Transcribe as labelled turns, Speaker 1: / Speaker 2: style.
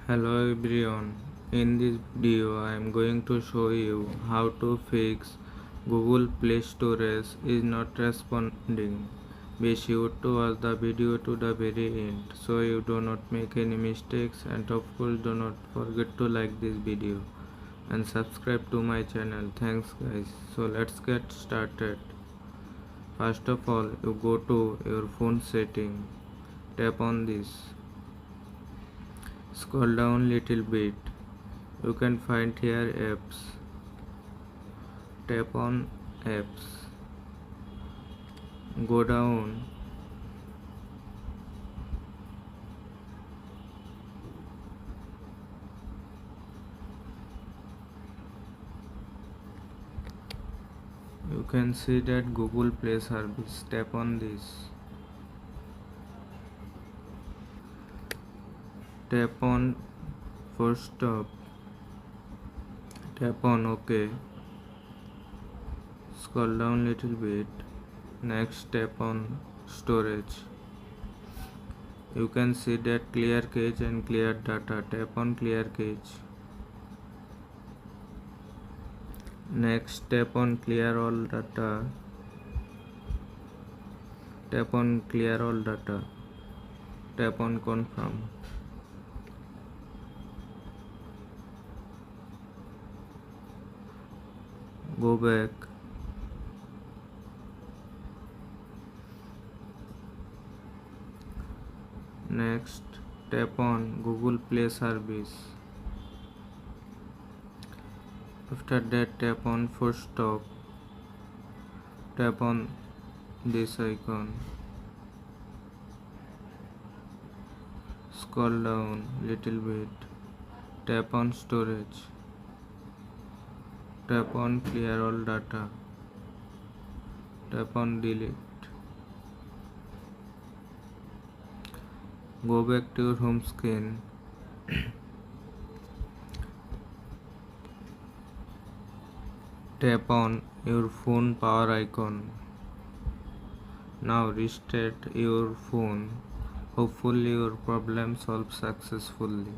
Speaker 1: Hello everyone, in this video I am going to show you how to fix Google Play Storage is not responding. Be sure to watch the video to the very end so you do not make any mistakes, and of course do not forget to like this video and subscribe to my channel. Thanks guys. So let's get started. First of all, you go to your phone setting, tap on this. Scroll down little bit. You can find here apps. Tap on apps. Go down. You can see that Google Play service. Tap on this. Tap on first stop. Tap on OK. Scroll down little bit. Next tap on storage. You can see that clear cache and clear data. Tap on clear cache. Next tap on clear all data. Tap on clear all data. Tap on confirm. Go back. Next tap on Google Play service. After that tap on first stop. Tap on this icon. Scroll down little bit. Tap on storage. Tap on clear all data. Tap on delete. Go back to your home screen. Tap on your phone power icon. Now restart your phone. Hopefully your problem solved successfully.